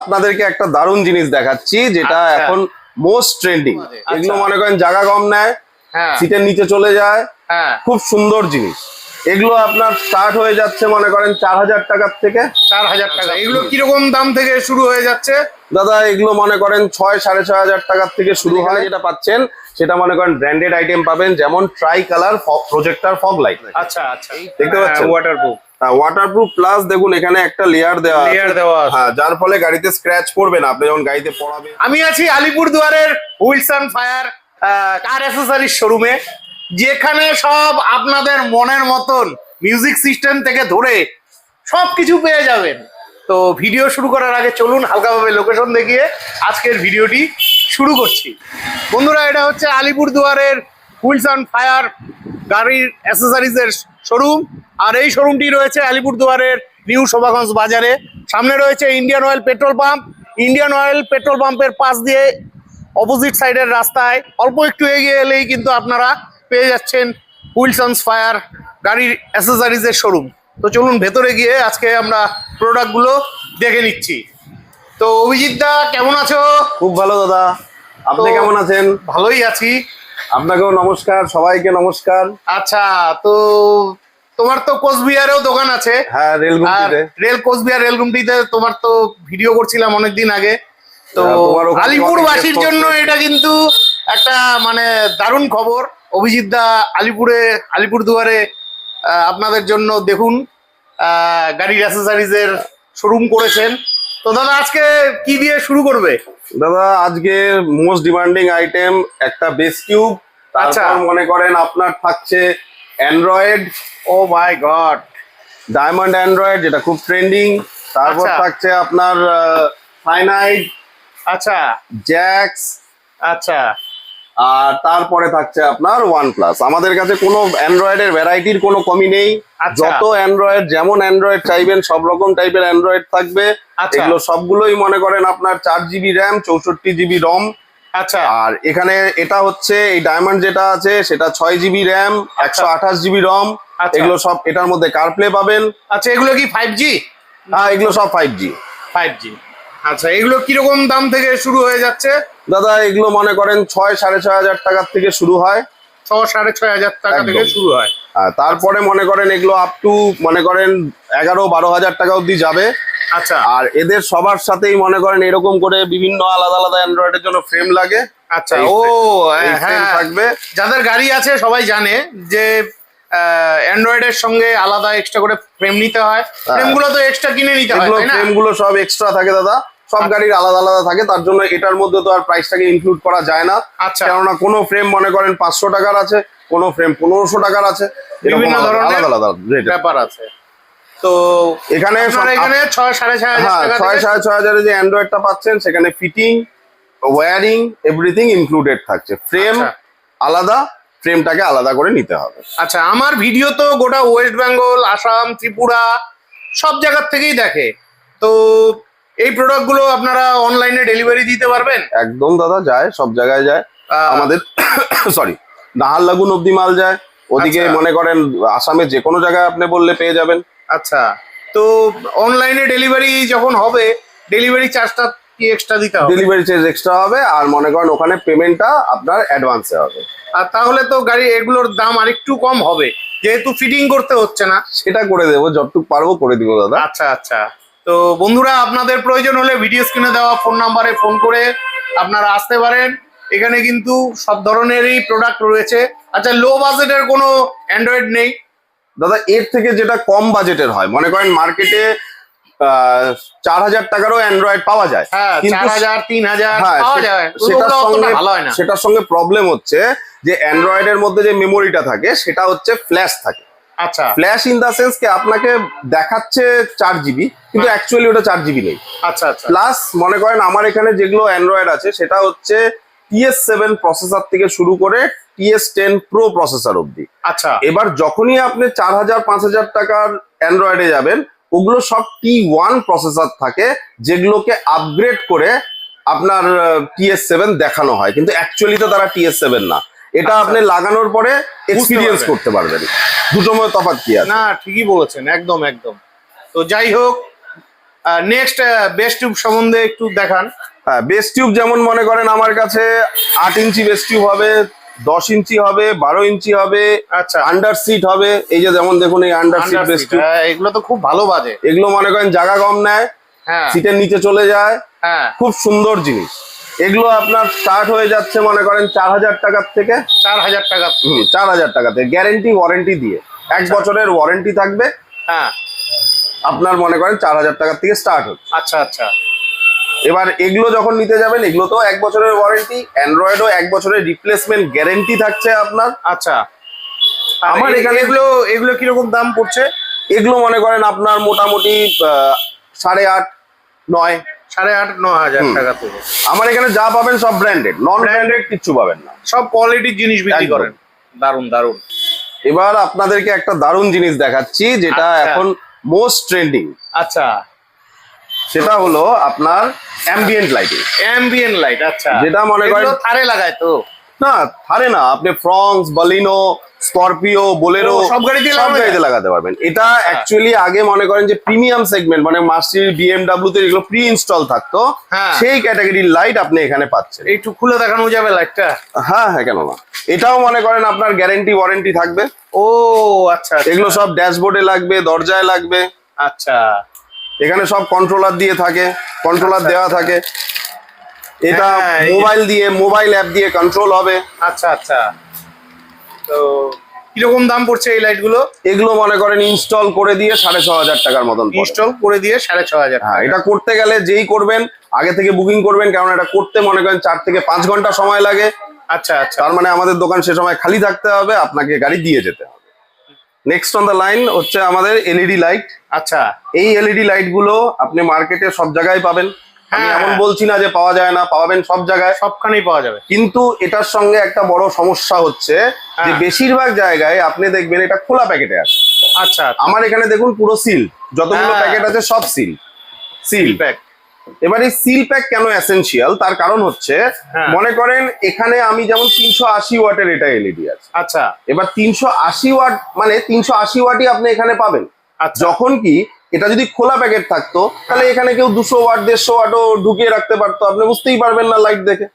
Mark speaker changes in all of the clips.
Speaker 1: আপনাদেরকে একটা দারুণ জিনিস দেখাচ্ছি যেটা এখন মোস্ট ট্রেন্ডিং। এগুলো মনে করেন জায়গা কম নেয়, সিটের নিচে চলে যায়, খুব সুন্দর জিনিস। এগুলো আপনার স্টার্ট হয়ে যাচ্ছে মনে করেন 4000 টাকার থেকে।
Speaker 2: 4000 টাকা। এগুলো কিরকম দাম থেকে শুরু হয়ে যাচ্ছে
Speaker 1: দাদা? এগুলো মনে করেন 6-6500 টাকার থেকে শুরু হয়। যেটা পাচ্ছেন সেটা মনে করেন ব্র্যান্ডেড আইটেম পাবেন, যেমন try colour projector fog light.
Speaker 2: আচ্ছা আচ্ছা,
Speaker 1: দেখতে পাচ্ছেন
Speaker 2: ওয়াটারপ্রুফ।
Speaker 1: ওয়াটারপ্রুফ প্লাস দেখুন এখানে একটা লেয়ার দেওয়া
Speaker 2: আছে,
Speaker 1: হ্যাঁ, যার ফলে গাড়িতে স্ক্র্যাচ পড়বে না আপনি যখন গাড়িতে পড়াবেন।
Speaker 2: আমি আছি আলিপুরদুয়ারের wheels and fire car accessories শোরুমে, যেখানে সব আপনাদের মনের মতন মিউজিক সিস্টেম থেকে ধরে সবকিছু পেয়ে যাবেন। তো ভিডিও শুরু করার আগে চলুন হালকাভাবে লোকেশন দেখিয়ে আজকের ভিডিওটি শুরু করছি। বন্ধুরা, এটা হচ্ছে আলিপুরদুয়ারের হুইলস অ্যান্ড ফায়ার গাড়ির অ্যাসেসরিজের শোরুম। আর এই শোরুমটি রয়েছে আলিপুরদুয়ারের নিউ শোভাগঞ্জ বাজারে। সামনে রয়েছে Indian oil petrol pump. Indian oil petrol পাম্পের পাশ দিয়ে অপোজিট সাইডের রাস্তায় অল্প একটু এগিয়ে এলেই কিন্তু আপনারা পেয়ে যাচ্ছেন হুইলস অ্যান্ড ফায়ার গাড়ির অ্যাসেসরিজের শোরুম। তো চলুন ভেতরে গিয়ে আজকে আমরা প্রোডাক্টগুলো দেখে নিচ্ছি। তো অভিজিৎ দা, কেমন আছো?
Speaker 1: খুব ভালো দাদা, আপনি কেমন আছেন?
Speaker 2: ভালোই আছি।
Speaker 1: আপনাকেও নমস্কার, সবাইকে নমস্কার।
Speaker 2: আচ্ছা, তো তোমার তো কোচবিহারেও দোকান আছে।
Speaker 1: হ্যাঁ,
Speaker 2: কোচবিহার রেলগুমটিতে তোমার তো ভিডিও করছিলাম অনেকদিন আগে। তো আলিপুরবাসীর জন্য এটা কিন্তু একটা মানে দারুণ খবর। অভিজিৎ দা আলিপুরদুয়ারে আপনাদের জন্য দেখুন গাড়ির অ্যাসেসরিজের শোরুম করেছেন। তো দাদা, আজকে কি দিয়ে শুরু করবে?
Speaker 1: দাদা, আজকে মোস্ট ডিমান্ডিং আইটেম একটা বেস টিউব। তারপর মনে করেন আপনার থাকছে অ্যান্ড্রয়েড।
Speaker 2: ও মাই গড,
Speaker 1: ডায়মন্ড অ্যান্ড্রয়েড, যেটা খুব ট্রেন্ডিং। তারপর থাকছে আপনার সাইনাইড,
Speaker 2: আচ্ছা,
Speaker 1: জ্যাক্স,
Speaker 2: আচ্ছা,
Speaker 1: আর তারপরে থাকছে আপনার OnePlus। আমাদের কাছে কোনো অ্যান্ড্রয়েডের ভ্যারাইটির কোনো কমি নেই। যত অ্যান্ড্রয়েড, যেমন অ্যান্ড্রয়েড চাইবেন সব রকম টাইপের অ্যান্ড্রয়েড থাকবে। এগুলো সবগুলোই মনে করেন আপনার 4GB র্যাম, 64GB রম।
Speaker 2: আচ্ছা, আর
Speaker 1: এখানে এটা হচ্ছে এই ডায়মন্ড যেটা আছে সেটা 6GB র্যাম, 128GB রম। এগুলো সব এটার মধ্যে কারপ্লে পাবেন।
Speaker 2: আচ্ছা, এগুলো কি 5G?
Speaker 1: হ্যাঁ, এগুলো সব 5G।
Speaker 2: আচ্ছা, এগুলো কিরকম দাম থেকে শুরু হয়ে যাচ্ছে?
Speaker 1: দাদা, এগুলো মনে করেন 6-6500 টাকার থেকে শুরু হয়।
Speaker 2: 6-6500 টাকা থেকে শুরু হয়।
Speaker 1: তারপরে মনে করেন এগুলো আপ টু মনে করেন 11-12 হাজার টাকা অব্দি যাবে।
Speaker 2: আচ্ছা,
Speaker 1: আর এদের সবার সাথেই মনে করেন এরকম করে বিভিন্ন আলাদা আলাদা অ্যান্ড্রয়েডের জন্য ফ্রেম লাগে।
Speaker 2: আচ্ছা, ও হ্যাঁ, থাকবে। যাদের গাড়ি আছে সবাই জানে যে অ্যান্ড্রয়েডের সঙ্গে আলাদা এক্সট্রা করে ফ্রেম নিতে হয়। ফ্রেমগুলো তো এক্সট্রা কিনে নিতে হয়, তাই না?
Speaker 1: ফ্রেমগুলো সব এক্সট্রা থাকে দাদা, সব গাড়ির আলাদা আলাদা থাকে। তার জন্য এটার মধ্যে তো আর প্রাইসটাকে ইনক্লুড করা যায় না।
Speaker 2: আচ্ছা,
Speaker 1: কেননা কোনো ফ্রেম মনে করেন 500 টাকার আছে, কোনো ফ্রেম 1500 টাকার আছে,
Speaker 2: বিভিন্ন ধরনের
Speaker 1: আলাদা আলাদা
Speaker 2: ব্যাপার আছে। তো
Speaker 1: এখানে 6-6500 যে অ্যান্ড্রয়েডটা পাচ্ছেন সেখানে ফিটিং, ওয়্যারিং, এভরিথিং ইনক্লুডেড থাকছে। ফ্রেম আলাদা, ফ্রেমটাকে আলাদা করে নিতে হবে।
Speaker 2: আচ্ছা, আমার ভিডিও তো গোটা ওয়েস্ট বেঙ্গল, আসাম, ত্রিপুরা সব জায়গার থেকেই দেখে। তো এই প্রোডাক্টগুলো আপনারা অনলাইনে ডেলিভারি দিতে পারবেন?
Speaker 1: একদম দাদা, যায়, সব জায়গায় যায় আমাদের। সরি, নাহারলাগুন অব্দি মাল যায়। ওদিকে মনে করেন আসামে যে কোনো জায়গায় আপনি বললে পেয়ে যাবেন।
Speaker 2: আচ্ছা, তো অনলাইনে ডেলিভারি যখন হবে ডেলিভারি চার্জটা কি এক্সট্রা দিতে হবে?
Speaker 1: ডেলিভারি চার্জ এক্সট্রা হবে, আর মনে করেন ওখানে পেমেন্টটা আপনার অ্যাডভান্সে হবে।
Speaker 2: আর তাহলে তো গাড়ি এগুলোর দাম আরেকটু কম হবে, যেহেতু ফিটিং করতে হচ্ছে না।
Speaker 1: সেটা করে দেবো, যতটুকু পারবো করে দিব দাদা।
Speaker 2: আচ্ছা আচ্ছা, তো বন্ধুরা, আপনাদের প্রয়োজন হলে ভিডিও স্ক্রিনে দেওয়া ফোন নাম্বারে ফোন করে আপনারা আসতে পারেন। এখানে কিন্তু সব ধরনেরই প্রোডাক্ট রয়েছে। আচ্ছা, লো বাজেটের কোনো অ্যান্ড্রয়েড নেই?
Speaker 1: দাদা, এর থেকে যেটা কম বাজেটের হয়, মনে করেন মার্কেটে 4000 টাকারও অ্যান্ড্রয়েড পাওয়া যায়,
Speaker 2: 4000-3000 পাওয়া যায়।
Speaker 1: সেটার সঙ্গে প্রবলেম হচ্ছে যে অ্যান্ড্রয়েডের মধ্যে যে মেমোরিটা থাকে সেটা হচ্ছে ফ্ল্যাশ থাকে।
Speaker 2: আচ্ছা,
Speaker 1: ফ্ল্যাশ ইন দা সেন্স কে আপনাকে দেখাচ্ছে 4GB, কিন্তু অ্যাকচুয়ালি ওটা 4GB নেই।
Speaker 2: আচ্ছা আচ্ছা,
Speaker 1: প্লাস মনে করেন আমার এখানে যেগুলো অ্যান্ড্রয়েড আছে সেটা হচ্ছে TS7 প্রসেসর থেকে শুরু করে TS10 Pro প্রসেসর অব্দি।
Speaker 2: আচ্ছা,
Speaker 1: এবার যখনই আপনি 4000-5000 টাকার অ্যান্ড্রয়েডে যাবেন, ওগুলো সব T1 প্রসেসর থাকে, যেগুলোকে আপগ্রেড করে আপনার TS7 দেখানো হয়, কিন্তু অ্যাকচুয়ালি তো তারা TS7 না। এটা আপনি লাগানোর পরে এক্সপিরিয়েন্স করতে পারবেন দুটোর মধ্যে তফাৎ কি আছে।
Speaker 2: না, ঠিকই বলেছেন, একদম একদম। তো যাই হোক, নেক্সট বেস্ট টিউব সম্বন্ধে একটু দেখান।
Speaker 1: হ্যাঁ, বেস টিউব যেমন মনে করেন আমার কাছে 8 ইঞ্চি বেস টিউব হবে, 10 ইঞ্চি হবে, 12 ইঞ্চি হবে,
Speaker 2: আচ্ছা,
Speaker 1: আন্ডার সিট হবে। এই যে যেমন দেখুন এই আন্ডার সিট বেস টিউব,
Speaker 2: এগুলো তো খুব ভালো বাজে।
Speaker 1: এগুলো মনে করেন জায়গা কম নেয়,
Speaker 2: হ্যাঁ
Speaker 1: সিটের নিচে চলে যায়,
Speaker 2: হ্যাঁ,
Speaker 1: খুব সুন্দর জিনিস। এগুলো আপনার স্টার্ট হয়ে যাচ্ছে মনে করেন 4000 টাকার থেকে।
Speaker 2: 4000 টাকা।
Speaker 1: 4000 টাকাতে গ্যারেন্টি ওয়ারেন্টি দিয়ে, 1 বছরের ওয়ারেন্টি থাকবে।
Speaker 2: হ্যাঁ,
Speaker 1: আপনার মনে করেন 4000 টাকার থেকে স্টার্ট হচ্ছে।
Speaker 2: আচ্ছা আচ্ছা।
Speaker 1: এবার এগুলো যখন নিতে যাবেন, এগুলো তো 1 বছরের ওয়ারেন্টি, অ্যান্ড্রয়েডও 1 বছরের রিপ্লেসমেন্ট গ্যারেন্টি থাকছে আপনার।
Speaker 2: আচ্ছা,
Speaker 1: আমার
Speaker 2: আমার
Speaker 1: এখানে
Speaker 2: এগুলো এগুলো কিরকম দাম পড়ছে?
Speaker 1: এগুলো মনে করেন আপনার মোটামুটি 8.5 9।
Speaker 2: 8,500-9,000
Speaker 1: হুম।
Speaker 2: টাকা তো।
Speaker 1: আমার এখানে যা পাবেন সব ব্র্যান্ডেড, নন ব্র্যান্ডেড কিচ্ছু পাবেন না।
Speaker 2: সব কোয়ালিটির জিনিস বিক্রি
Speaker 1: একদম।
Speaker 2: করেন। দারুন দারুন।
Speaker 1: এবার আপনাদেরকে একটা দারুণ জিনিস দেখাচ্ছি যেটা
Speaker 2: আচ্ছা।
Speaker 1: এখন মোস্ট ট্রেন্ডিং।
Speaker 2: আচ্ছা,
Speaker 1: সেটা হলো আপনার অ্যাম্বিয়েন্ট লাইটিং।
Speaker 2: Ambient light. আচ্ছা,
Speaker 1: যেটা মনে করেন
Speaker 2: এগুলো থারে লাগায় তো?
Speaker 1: না, থারে না, আপনি ফ্রংস, বালিনো, স্করপিও, বোলেরো
Speaker 2: ও, সব গাড়িতে
Speaker 1: সব
Speaker 2: লাগানো যায়?
Speaker 1: গাড়িতে লাগাতে পারবেন। এটা অ্যাকচুয়ালি আগে মনে করেন যে প্রিমিয়াম সেগমেন্ট মানে মার্সিডিজ, বিএমডব্লিউ তে যেগুলো প্রি ইনস্টল থাকতো,
Speaker 2: হ্যাঁ।
Speaker 1: সেই ক্যাটাগরির লাইট আপনি এখানে পাচ্ছেন।
Speaker 2: একটু খুলে দেখানো যাবে লাইটটা?
Speaker 1: হ্যাঁ হ্যাঁ, কেন না। এটাও মনে করেন আপনার গ্যারেন্টি ওয়ারেন্টি থাকবে।
Speaker 2: ও আচ্ছা আচ্ছা।
Speaker 1: এগুলো সব ড্যাশবোর্ডে লাগবে, দরজায় লাগবে।
Speaker 2: আচ্ছা,
Speaker 1: এখানে সব কন্ট্রোলার দিয়ে থাকে, কন্ট্রোলার
Speaker 2: আচ্ছা,
Speaker 1: দেওয়া
Speaker 2: আচ্ছা।
Speaker 1: থাকে। এটা
Speaker 2: হ্যাঁ,
Speaker 1: মোবাইল অ্যাপ দিয়ে কন্ট্রোল হবে।
Speaker 2: আচ্ছা আচ্ছা। তো কিরকম দাম পড়ছে এই লাইট গুলো?
Speaker 1: এগুলো মনে করেন ইনস্টল করে দিয়ে 6500 টাকার মতন পড়ে।
Speaker 2: ইনস্টল করে দিয়ে 6,500
Speaker 1: হ্যাঁ,
Speaker 2: টাকা।
Speaker 1: এটা করতে গেলে যেই করবেন আগে থেকে বুকিং করবেন, কারণ এটা করতে মনে করেন 4 থেকে 5 ঘন্টা সময় লাগে।
Speaker 2: আচ্ছা আচ্ছা।
Speaker 1: তার মানে আমাদের দোকান সে সময় খালি থাকতে হবে, আপনাকে গাড়ি দিয়ে যেতে হবে। নেক্সট অন দ্য লাইন হচ্ছে আমাদের এলইডি লাইট।
Speaker 2: আচ্ছা,
Speaker 1: এই এলইডি লাইট গুলো আপনি মার্কেটে সব জায়গায় পাবেন। আমি
Speaker 2: হ্যাঁ।
Speaker 1: এমন বলছি না যে পাওয়া যায় না, পাবেন সব জায়গায়।
Speaker 2: সবখানেই পাওয়া যাবে।
Speaker 1: কিন্তু এটার সঙ্গে একটা বড় সমস্যা হচ্ছে যে
Speaker 2: হ্যাঁ।
Speaker 1: বেশিরভাগ জায়গায় আপনি দেখবেন এটা খোলা প্যাকেটে আছে।
Speaker 2: আচ্ছা,
Speaker 1: আমার এখানে দেখুন পুরো সিল, যতগুলো
Speaker 2: হ্যাঁ।
Speaker 1: প্যাকেট আছে সব সিল।
Speaker 2: প্যাক।
Speaker 1: এবার এই সিল প্যাক কেন এসেনশিয়াল, তার কারণ হচ্ছে
Speaker 2: হ্যাঁ।
Speaker 1: মনে করেন এখানে আমি যেমন 380 ওয়াটের এটা এলইডি আছে।
Speaker 2: আচ্ছা
Speaker 1: এবার 380 ওয়াট মানে 380 ওয়াটই আপনি এখানে পাবেন।
Speaker 2: আচ্ছা।
Speaker 1: যখন কি এটা যদি খোলা প্যাকেট থাকতো তাহলে এখানে কেউ 200 ওয়াট 150 ওয়াটও ঢুকিয়ে রাখতে পারতো, আপনি বুঝতেই পারবেন না লাইট দেখে।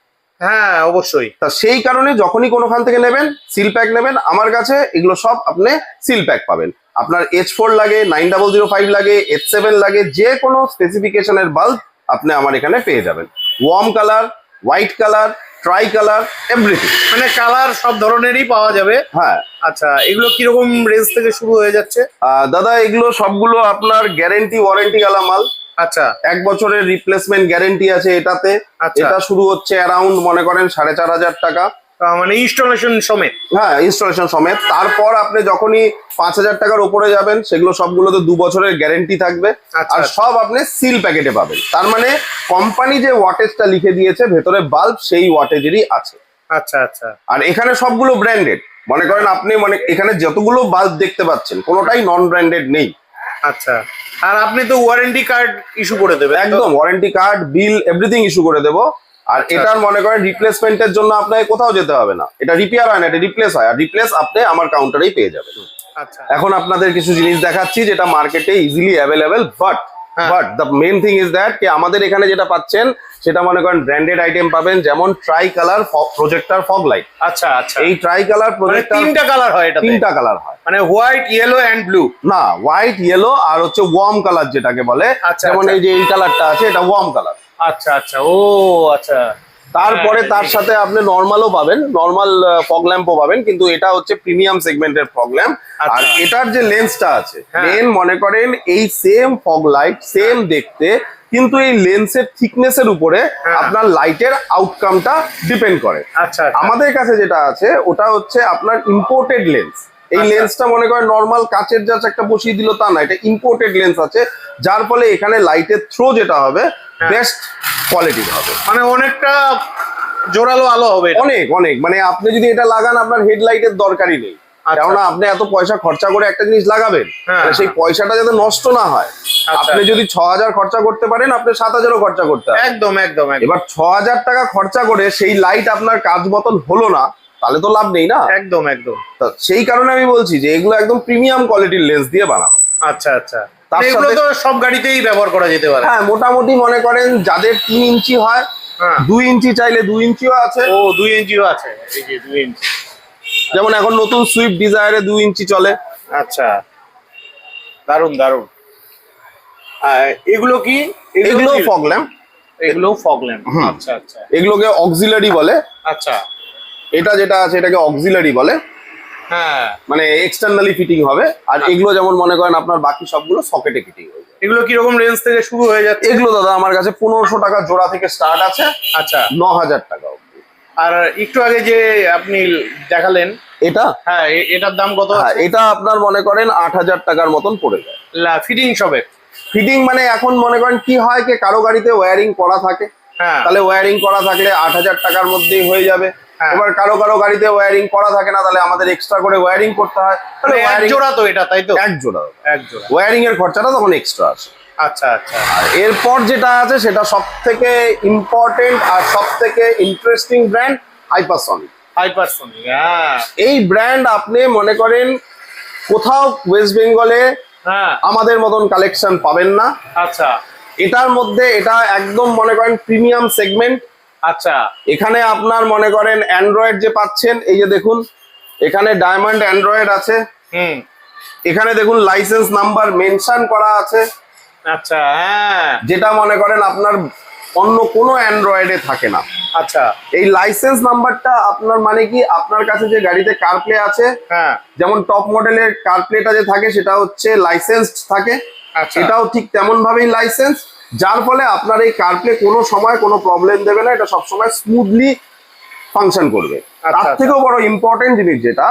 Speaker 2: হ্যাঁ অবশ্যই।
Speaker 1: তা সেই কারণে যখনই কোনোখান থেকে নেবেন সিল প্যাক নেবেন, আমার কাছে এগুলো সব আপনি সিল প্যাক পাবেন। আপনার H4 লাগে, 9005 লাগে, H7 লাগে, যে কোনো স্পেসিফিকেশনের বাল্ব আপনি আমার এখানে পেয়ে যাবেন। Worm colour, white colour, try colour, everything.
Speaker 2: মানে কালার সব ধরনেরই পাওয়া যাবে।
Speaker 1: হ্যাঁ।
Speaker 2: আচ্ছা, এগুলো কিরকম রেঞ্জ থেকে শুরু হয়ে যাচ্ছে?
Speaker 1: দাদা এগুলো সবগুলো আপনার গ্যারেন্টি ওয়ারেন্টি গালা মাল।
Speaker 2: আচ্ছা
Speaker 1: 1 বছরের রিপ্লেসমেন্ট গ্যারেন্টি আছে এটাতে।
Speaker 2: আচ্ছা।
Speaker 1: এটা শুরু হচ্ছে অ্যারাউন্ড মনে করেন 4500 টাকা।
Speaker 2: মানে ইনস্টলেশন সমেত?
Speaker 1: হ্যাঁ, ইনস্টলেশন সমেত। তারপর আপনি যখনই 5000 টাকার উপরে যাবেন সেগুলো সবগুলোতে 2 বছরের গ্যারেন্টি থাকবে।
Speaker 2: আচ্ছা,
Speaker 1: আর সব আপনি সিল প্যাকেটে পাবেন। তার মানে কোম্পানি যে ওয়াটেজটা লিখে দিয়েছে ভেতরে বাল্ব সেই ওয়াটেজেরই আছে।
Speaker 2: আচ্ছা আচ্ছা।
Speaker 1: আর এখানে সবগুলো ব্র্যান্ডেড। মনে করেন আপনি মানে এখানে যতগুলো বাল্ব দেখতে পাচ্ছেন কোনোটাই নন ব্র্যান্ডেড নেই।
Speaker 2: আচ্ছা, আর আপনি তো ওয়ারেন্টি কার্ড ইস্যু করে দেবেন?
Speaker 1: একদম ওয়ারেন্টি কার্ড, বিল, এভরিথিং ইস্যু করে দেবো। আর
Speaker 2: আচ্ছা।
Speaker 1: এটার মনে করেন রিপ্লেসমেন্টের জন্য আপনাকে কোথাও যেতে হবে না। এটা রিপেয়ার হয় না, এটা রিপ্লেস হয়। আর রিপ্লেস আপনি আমার কাউন্টারেই পেয়ে যাবেন।
Speaker 2: আচ্ছা
Speaker 1: এখন আপনাদের কিছু জিনিস দেখাচ্ছি যেটা মার্কেটে ইজিলি অ্যাভেলেবেল, বাট
Speaker 2: হ্যাঁ।
Speaker 1: The main thing is that কি আমাদের এখানে যেটা পাচ্ছেন সেটা মনে করেন ব্র্যান্ডেড আইটেম পাবেন, যেমন try colour projector fog light.
Speaker 2: আচ্ছা আচ্ছা।
Speaker 1: এই ট্রাই কালার
Speaker 2: মানে
Speaker 1: প্রজেক্টর
Speaker 2: 3টা কালার হয় এটা?
Speaker 1: 3টা কালার হয়,
Speaker 2: মানে হোয়াইট, ইয়েলো এন্ড ব্লু?
Speaker 1: না, হোয়াইট, ইয়েলো আর হচ্ছে ওয়ার্ম কালার যেটাকে বলে।
Speaker 2: আচ্ছা,
Speaker 1: যেমন
Speaker 2: আচ্ছা।
Speaker 1: এই যে এই কালারটা আছে এটা ওয়ার্ম কালার।
Speaker 2: আচ্ছা আচ্ছা। ও আচ্ছা।
Speaker 1: তারপরে
Speaker 2: হ্যাঁ,
Speaker 1: তার সাথে আপনি নর্মালও পাবেন, নর্মাল ফগ ল্যাম্পও পাবেন, কিন্তু এটা হচ্ছে প্রিমিয়াম সেগমেন্টের ফগ ল্যাম্প। আর
Speaker 2: আচ্ছা।
Speaker 1: এটার যে লেন্সটা আছে
Speaker 2: হ্যাঁ।
Speaker 1: মেন মনে করেন এই সেম ফগ লাইট সেম দেখতে, কিন্তু এই লেন্সের থিকনেস এর উপরে
Speaker 2: হ্যাঁ।
Speaker 1: আপনার লাইটের আউটকামটা ডিপেন্ড করে।
Speaker 2: আচ্ছা আচ্ছা।
Speaker 1: আমাদের কাছে যেটা আছে ওটা হচ্ছে আপনার ইম্পোর্টেড লেন্স। এই
Speaker 2: আচ্ছা।
Speaker 1: লেন্সটা মনে করেন নর্মাল কাচের জাস্ট একটা বসিয়ে দিল তা না, এটা ইম্পোর্টেড লেন্স আছে, যার ফলে এখানে লাইটের থ্রো যেটা হবে
Speaker 2: হ্যাঁ।
Speaker 1: বেস্ট কোয়ালিটির হবে।
Speaker 2: মানে অনেকটা জোরালো আলো হবে এটা?
Speaker 1: অনেক অনেক, মানে আপনি যদি এটা লাগান আপনার হেডলাইটের দরকারই নেই।
Speaker 2: আচ্ছা।
Speaker 1: কেননা আপনি এত পয়সা খরচা করে একটা জিনিস লাগাবেন,
Speaker 2: হ্যাঁ,
Speaker 1: তাহলে সেই
Speaker 2: হ্যাঁ।
Speaker 1: পয়সাটা যাতে নষ্ট না হয়।
Speaker 2: আচ্ছা,
Speaker 1: আপনি
Speaker 2: আচ্ছা।
Speaker 1: যদি 6000 খরচা করতে পারেন আপনি 7000ও খরচা করতে হবে।
Speaker 2: একদম একদম একদম।
Speaker 1: এবার 6000 টাকা খরচা করে সেই লাইট আপনার কাজ মতন হলো না, তাহলে তো লাভ নেই না।
Speaker 2: একদম একদম।
Speaker 1: তা সেই কারণে আমি বলছি যে এগুলো একদম প্রিমিয়াম কোয়ালিটির লেন্স দিয়ে বানানো।
Speaker 2: আচ্ছা আচ্ছা।
Speaker 1: তার
Speaker 2: এগুলো
Speaker 1: সাথে
Speaker 2: তো সব গাড়িতেই ব্যবহার করা যেতে পারে।
Speaker 1: হ্যাঁ মোটামুটি মনে করেন যাদের 3 ইঞ্চি হয়,
Speaker 2: হ্যাঁ।
Speaker 1: 2 ইঞ্চি চাইলে 2 ইঞ্চিও আছে।
Speaker 2: ও 2 ইঞ্চিও আছে, এই যে 2 ইঞ্চি।
Speaker 1: যেমন এখন নতুন সুইফট ডিজায়ারে 2 ইঞ্চি চলে।
Speaker 2: আচ্ছা, দারুন দারুন। এগুলো কি?
Speaker 1: এগুলো ফগ ল্যাম্প।
Speaker 2: এগুলো ফগ ল্যাম্প। আচ্ছা আচ্ছা
Speaker 1: এগুলোকে অক্সিলারি বলে।
Speaker 2: আচ্ছা।
Speaker 1: এটা যেটা আছে এটাকে অক্সিলারি বলে,
Speaker 2: হ্যাঁ।
Speaker 1: মানে এক্সটার্নালি ফিটিং হবে। আর এগুলো যেমন মনে করেন আপনার বাকি সবগুলো সকেটে ফিটিং হয়ে যায়।
Speaker 2: এগুলো কিরকম রেঞ্জ থেকে শুরু হয়ে যাচ্ছে?
Speaker 1: এগুলো দাদা আমার কাছে 1500 টাকা জোড়া থেকে স্টার্ট আছে।
Speaker 2: আচ্ছা।
Speaker 1: 9000 টাকা অবধি।
Speaker 2: আর একটু আগে যে আপনি দেখালেন
Speaker 1: এটা
Speaker 2: হ্যাঁ, এটার দাম কত
Speaker 1: হ্যাঁ,
Speaker 2: আছে?
Speaker 1: এটা আপনার মনে করেন 8000 টাকার মতন পড়ে যায়।
Speaker 2: ফিটিং সবে?
Speaker 1: ফিটিং মানে এখন মনে করেন কি হয় কি কারো গাড়িতে ওয়্যারিং করা থাকে,
Speaker 2: হ্যাঁ।
Speaker 1: তাহলে ওয়্যারিং করা থাকলে 8000 টাকার মধ্যেই হয়ে যাবে।
Speaker 2: হ্যাঁ।
Speaker 1: এবার কারো কারো গাড়িতে ওয়্যারিং করা থাকে না, তাহলে আমাদের এক্সট্রা করে ওয়্যারিং করতে হয়। তাহলে
Speaker 2: মানে এক জোড়া তো এটা, তাই তো?
Speaker 1: এক জোড়া
Speaker 2: এক জোড়া।
Speaker 1: ওয়্যারিং এর খরচাটা তখন এক্সট্রা আসে।
Speaker 2: আচ্ছা আচ্ছা।
Speaker 1: আর এরপর যেটা আছে সেটা সব থেকে ইম্পর্টেন্ট আর সব থেকে ইন্টারেস্টিং ব্র্যান্ড হাইপারসনিক।
Speaker 2: হাইপারসনিক, হ্যাঁ।
Speaker 1: এই ব্র্যান্ড আপনি মনে করেন কোথাও ওয়েস্ট বেঙ্গলে
Speaker 2: হ্যাঁ।
Speaker 1: আমাদের মতন কালেকশন পাবেন না।
Speaker 2: আচ্ছা
Speaker 1: এটার মধ্যে এটা একদম মনে করেন প্রিমিয়াম সেগমেন্ট।
Speaker 2: আচ্ছা।
Speaker 1: এখানে আপনার মনে করেন অ্যান্ড্রয়েড যে পাচ্ছেন, এই যে দেখুন এখানে ডায়মন্ড অ্যান্ড্রয়েড আছে।
Speaker 2: হুম।
Speaker 1: এখানে দেখুন লাইসেন্স নাম্বার মেনশন করা আছে,
Speaker 2: আচ্ছা। হ্যাঁ।
Speaker 1: যেটা মনে করেন আপনার অন্য কোনো অ্যান্ড্রয়েডে থাকে না।
Speaker 2: আচ্ছা।
Speaker 1: এই লাইসেন্স নাম্বারটা আপনার মানে কি আপনার কাছে যে গাড়িতে কারপ্লে আছে,
Speaker 2: হ্যাঁ।
Speaker 1: যেমন টপ মডেলের কারপ্লেটা যে থাকে সেটা হচ্ছে লাইসেন্সড থাকে,
Speaker 2: আচ্ছা।
Speaker 1: এটাও ঠিক তেমন ভাবেই লাইসেন্স, যার ফলে আপনার এই কারপ্লে কোনো সময় কোনো প্রবলেম দেবে না, এটা সবসময় স্মুথলি ফাংশন করবে। তার থেকেও বড় ইম্পর্টেন্ট জিনিস যেটা,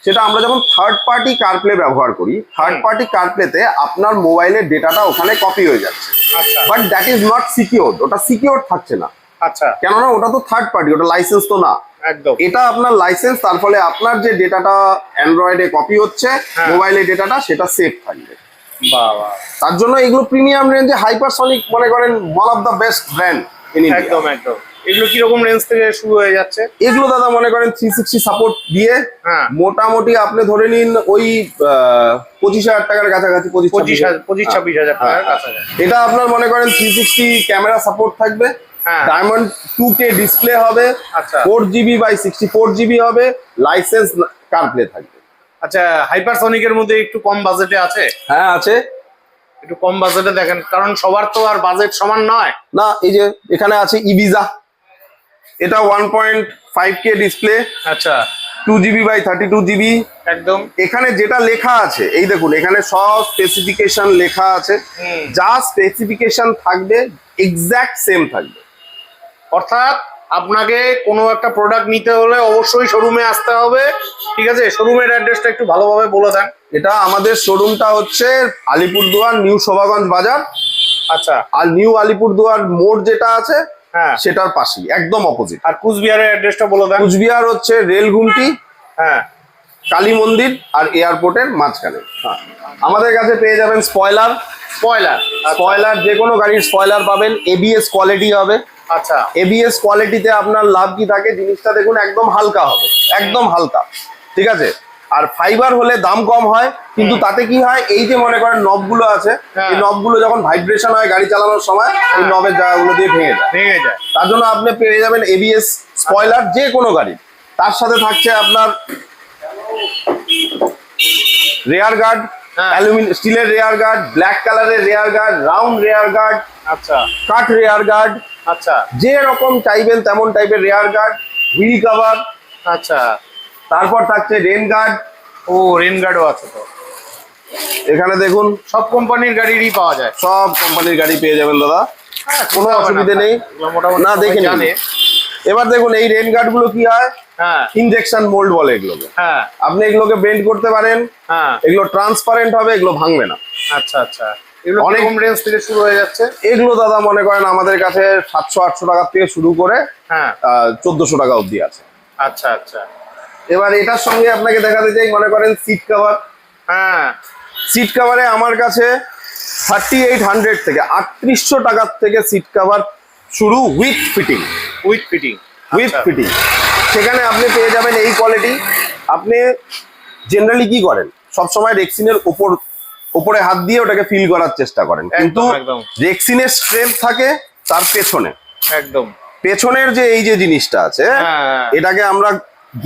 Speaker 1: সেটা আমরা যখন থার্ড পার্টি কারপ্লে ব্যবহার করি, থার্ড পার্টি কারপ্লেতে আপনার মোবাইলের ডেটাটা ওখানে কপি হয়ে যাচ্ছে,
Speaker 2: আচ্ছা।
Speaker 1: But that is not secured. ওটা সিকিউর থাকছে না,
Speaker 2: আচ্ছা।
Speaker 1: কেননা ওটা তো থার্ড পার্টি, ওটা লাইসেন্স তো না।
Speaker 2: একদম।
Speaker 1: এটা আপনার লাইসেন্স, তার ফলে আপনার যে ডেটাটা অ্যান্ড্রয়েডে কপি হচ্ছে মোবাইলের ডেটাটা সেটা সেফ থাকবে।
Speaker 2: বাবা।
Speaker 1: তার জন্য এগুলো প্রিমিয়াম রেঞ্জে হাইপারসনিক মনে করেন one of the best brand in India.
Speaker 2: একদম একদম। এগুলো কিরকম রেঞ্জ থেকে শুরু হয়ে যাচ্ছে?
Speaker 1: এগুলো দাদা মনে করেন 360 সাপোর্ট দিয়ে
Speaker 2: হ্যাঁ।
Speaker 1: মোটামুটি আপনি ধরে নিন ওই 25,000 টাকার কাছাকাছি,
Speaker 2: 25-26,000 টাকার কাছাকাছি।
Speaker 1: এটা আপনার মনে করেন 360 ক্যামেরা সাপোর্ট থাকবে,
Speaker 2: হ্যাঁ।
Speaker 1: ডায়মন্ড 2K ডিসপ্লে হবে,
Speaker 2: আচ্ছা।
Speaker 1: 4GB বাই 64GB হবে, লাইসেন্স কারপ্লে থাকবে।
Speaker 2: আচ্ছা, হাইপারসনিকের মধ্যে একটু কম বাজেটে আছে?
Speaker 1: হ্যাঁ আছে।
Speaker 2: একটু কম বাজেটে দেখেন, কারণ সবার তো আর বাজেট সমান নয়
Speaker 1: না, এই যে এখানে আছে ইভিজা, এটা 1.5K ডিসপ্লে,
Speaker 2: আচ্ছা।
Speaker 1: 2GB by 32GB।
Speaker 2: একদম।
Speaker 1: এখানে যেটা লেখা আছে এই দেখুন, এখানে সব স্পেসিফিকেশন লেখা আছে, যা স্পেসিফিকেশন থাকবে এক্সাক্ট সেম থাকবে।
Speaker 2: অর্থাৎ আপনাকে কোনো একটা প্রোডাক্ট নিতে হলে অবশ্যই শোরুমে আসতে হবে, ঠিক আছে? শোরুমের অ্যাড্রেসটা একটু ভালোভাবে বলে দেন।
Speaker 1: এটা আমাদের শোরুমটা হচ্ছে আলিপুরদুয়ার নিউ শোভাগঞ্জ বাজার।
Speaker 2: আচ্ছা।
Speaker 1: আর নিউ আলিপুরদুয়ার মোড় যেটা আছে
Speaker 2: হ্যাঁ,
Speaker 1: সেটার পাশেই একদম অপোজিট।
Speaker 2: আর কুচবিহারের অ্যাড্রেসটা বলে দেন।
Speaker 1: কুচবিহার হচ্ছে রেল ঘুমটি,
Speaker 2: হ্যাঁ,
Speaker 1: কালী মন্দির আর এয়ারপোর্টের মাঝখানে। আমাদের কাছে পেয়ে যাবেন স্পয়লার। স্পয়লার যে কোনো গাড়ির স্পয়লার পাবেন, এবিএস কোয়ালিটি হবে।
Speaker 2: আচ্ছা।
Speaker 1: এবিএস কোয়ালিটিতে আপনার লাভ কি থাকে, জিনিসটা দেখুন একদম হালকা হবে, একদম হালকা, ঠিক আছে? আর ফাইবার হলে দাম কম হয়, কিন্তু তাতে কি হয়, এই যে মনে করেন নবগুলো আছে, এই নবগুলো যখন ভাইব্রেশন হয় গাড়ি চালানোর সময়, এই নবের জায়গাগুলো দিয়ে ভেঙে যায়। তার জন্য আপনি পেয়ে যাবেন এবিএস স্পয়লার যে কোনো গাড়ি। তার সাথে থাকছে আপনার রেয়ার গার্ড, অ্যালুমিনিয়াম স্টিলের রেয়ার গার্ড, ব্ল্যাক কালারের rear guard, round rear guard,
Speaker 2: আচ্ছা,
Speaker 1: কাট রেয়ার গার্ড,
Speaker 2: আচ্ছা,
Speaker 1: যে রকম চাইবেন তেমন টাইপের রেয়ার গার্ড, হুইল কভার,
Speaker 2: আচ্ছা।
Speaker 1: তারপর থাকছে রেন গার্ড।
Speaker 2: ও, রেন গার্ডও আছে তো।
Speaker 1: এখানে দেখুন
Speaker 2: সব কোম্পানির গাড়িরই পাওয়া যায়,
Speaker 1: সব কোম্পানির গাড়ি পেয়ে যাবেন দাদা, কোনো অসুবিধা নেই। না দেখে নিন। এবার দেখুন এই রেন গার্ড গুলো কি হয়,
Speaker 2: হ্যাঁ,
Speaker 1: ইনজেকশন মোল্ড বলে এগুলোকে।
Speaker 2: হ্যাঁ,
Speaker 1: আপনি এগুলোকে বেন্ড করতে পারেন,
Speaker 2: হ্যাঁ,
Speaker 1: এগুলো ট্রান্সপারেন্ট হবে, এগুলো ভাঙবে না।
Speaker 2: আচ্ছা আচ্ছা। এগুলো অনেক রেঞ্জ থেকে শুরু হয়ে যাচ্ছে।
Speaker 1: এগুলো দাদা মনে করেন আমাদের কাছে 700-800 টাকা থেকে শুরু করে
Speaker 2: হ্যাঁ
Speaker 1: 1400 টাকা অবধি আছে।
Speaker 2: আচ্ছা আচ্ছা।
Speaker 1: এবার এটার সঙ্গে আপনাকে দেখাতে চাই, মনে করেন সিট কভার।
Speaker 2: হ্যাঁ,
Speaker 1: সিট কভারে আমার কাছে 3800 থেকে 3800 টাকার থেকে সিট কভার শুরু, with fitting.
Speaker 2: With fitting.
Speaker 1: With fitting সেখানে আপনি পেয়ে যাবেন এই কোয়ালিটি। আপনি জেনারেলি কি করেন, সবসময় রেক্সিনের উপর উপরে হাত দিয়ে ওটাকে ফিল করার চেষ্টা করেন, কিন্তু
Speaker 2: একদম
Speaker 1: রেক্সিনের স্ট্রেংথ থাকে তার পেছনে।
Speaker 2: একদম
Speaker 1: পেছনের যে এই যে জিনিসটা আছে,
Speaker 2: হ্যাঁ
Speaker 1: এটাকে আমরা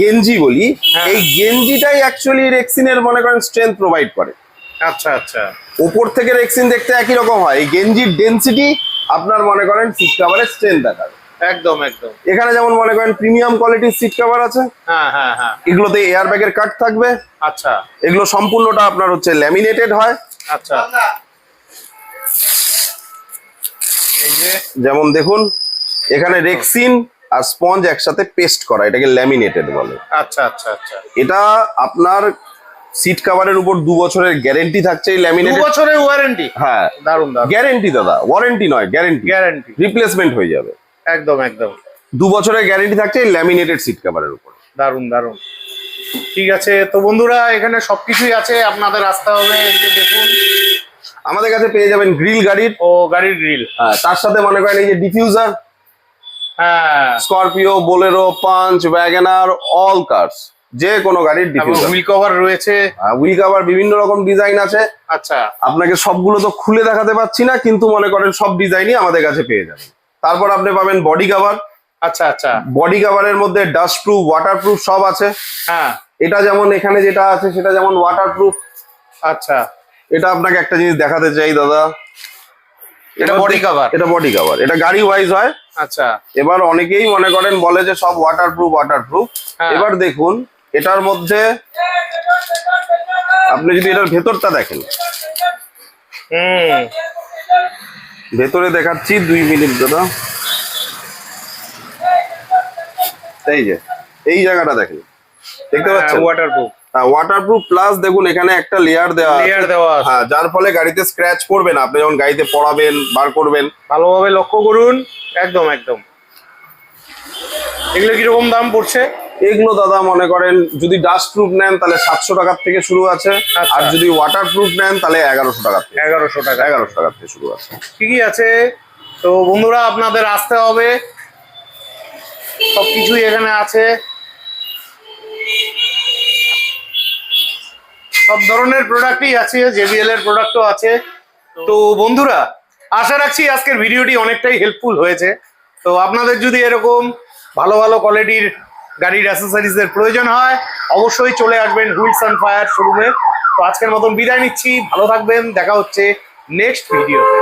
Speaker 1: গেঞ্জি বলি।
Speaker 2: হ্যাঁ।
Speaker 1: এই গেঞ্জিটাই অ্যাকচুয়ালি রেক্সিনের মনে করেন স্ট্রেংথ প্রোভাইড করে।
Speaker 2: আচ্ছা আচ্ছা
Speaker 1: উপর থেকে রেক্সিন দেখতে একই রকম হয়, এই গেঞ্জির ডেনসিটি আপনার মনে করেন সিট কাভারের স্ট্রেংথ দেখাবে।
Speaker 2: একদম একদম
Speaker 1: এখানে যেমন মনে করেন প্রিমিয়াম কোয়ালিটির সিট কভার আছে,
Speaker 2: হ্যাঁ হ্যাঁ হ্যাঁ
Speaker 1: এগুলোতে এয়ার ব্যাগের কাট থাকবে।
Speaker 2: আচ্ছা
Speaker 1: এগুলো সম্পূর্ণটা আপনার হচ্ছে ল্যামিনেটেড হয়।
Speaker 2: আচ্ছা এই যে
Speaker 1: যেমন দেখুন এখানে রেক্সিন আর স্পঞ্জ একসাথে পেস্ট করা, এটাকে ল্যামিনেটেড বলে।
Speaker 2: আচ্ছা আচ্ছা আচ্ছা
Speaker 1: এটা আপনার সিট কভারের উপর 2 বছরের গ্যারেন্টি থাকছে এই
Speaker 2: 2
Speaker 1: ল্যামিনেটেড।
Speaker 2: বছরের ওয়ারেন্টি?
Speaker 1: হ্যাঁ
Speaker 2: দারুন দারুন,
Speaker 1: গ্যারেন্টি দাদা, ওয়ারেন্টি নয়, গ্যারেন্টি।
Speaker 2: গ্যারান্টি
Speaker 1: রিপ্লেসমেন্ট হয়ে যাবে।
Speaker 2: একদম একদম
Speaker 1: 2 বছরের গ্যারেন্টি থাকছে এই ল্যামিনেটেড সিট কভারের উপর।
Speaker 2: দারুন দারুন। ঠিক আছে তো বন্ধুরা, এখানে সবকিছুই আছে, আপনাদের আসতে হবে। এই যে দেখুন
Speaker 1: আমাদের কাছে পেয়ে যাবেন গ্রিল গাড়ির,
Speaker 2: ও গাড়ির গ্রিল,
Speaker 1: তার সাথে মনে করেন এই যে ডিফিউজার,
Speaker 2: হ্যাঁ
Speaker 1: Scorpio, Bolero, Punch, WagonR, all cars, যে কোনো গাড়ির ডিফিউজার।
Speaker 2: হুইল কভার রয়েছে।
Speaker 1: হুইল কভার বিভিন্ন রকম ডিজাইন আছে।
Speaker 2: আচ্ছা
Speaker 1: আপনাকে সবগুলো তো খুলে দেখাতে পাচ্ছি না, কিন্তু মনে করেন সব ডিজাইনই আমাদের কাছে পেয়ে যাবেন। তারপর আপনি পাবেন বডি কভার।
Speaker 2: আচ্ছা আচ্ছা
Speaker 1: বডি কভারের মধ্যে ডাস্ট প্রুফ, ওয়াটার প্রুফ সব আছে।
Speaker 2: হ্যাঁ
Speaker 1: এটা যেমন এখানে যেটা আছে সেটা যেমন ওয়াটার প্রুফ।
Speaker 2: আচ্ছা
Speaker 1: এটা আপনাকে একটা জিনিস দেখাতে চাই দাদা,
Speaker 2: এটা বডি কভার?
Speaker 1: এটা বডি কভার, এটা গাড়ি ওয়াইজ হয়।
Speaker 2: আচ্ছা
Speaker 1: এবার অনেকেই মনে করেন বলে যে সব ওয়াটার প্রুফ ওয়াটার প্রুফ।
Speaker 2: হ্যাঁ।
Speaker 1: এবার দেখুন এটার মধ্যে আপনি যদি এটার ভেতরটা দেখেন,
Speaker 2: হুম
Speaker 1: ভেতরে দেখাচ্ছি 2 মিনিট দাদা। এই যে এই জায়গাটা দেখেন, দেখতে পাচ্ছেন
Speaker 2: ওয়াটারপ্রুফ,
Speaker 1: ওয়াটারপ্রুফ প্লাস দেখুন এখানে একটা লেয়ার দেওয়া আছে।
Speaker 2: লেয়ার দেওয়া আছে।
Speaker 1: হ্যাঁ, যার ফলে গাড়িতে স্ক্র্যাচ পড়বে না, আপনি যখন গাড়িতে পড়াবেন বার করবেন।
Speaker 2: ভালোভাবে লক্ষ্য করুন। একদম একদম। এগুলো কিরকম দাম পড়ছে?
Speaker 1: এগুলো দাদা মনে করেন যদি ডাস্ট প্রুফ নেন তাহলে 700 টাকার থেকে শুরু আছে।
Speaker 2: আচ্ছা।
Speaker 1: আর যদি ওয়াটার প্রুফ নেন তাহলে 1100 টাকা থেকে
Speaker 2: 1100 টাকা।
Speaker 1: 1100 টাকা থেকে শুরু আছে।
Speaker 2: ঠিকই আছে। তো বন্ধুরা আপনাদের আসতে হবে, সবকিছুই এখানে আছে, সব ধরনের প্রোডাক্টই আছে, জেবিএল এর প্রোডাক্টও আছে। তো বন্ধুরা আশা রাখছি আজকের ভিডিওটি অনেকটাই হেল্পফুল হয়েছে। তো আপনাদের যদি এরকম ভালো ভালো কোয়ালিটির গাড়ির অ্যাসেসরিজ এর প্রয়োজন হয় অবশ্যই চলে আসবেন হুইলস অ্যান্ড ফায়ার শোরুমে। তো আজকের মতন বিদায় নিচ্ছি, ভালো থাকবেন, দেখা হচ্ছে নেক্সট ভিডিওতে।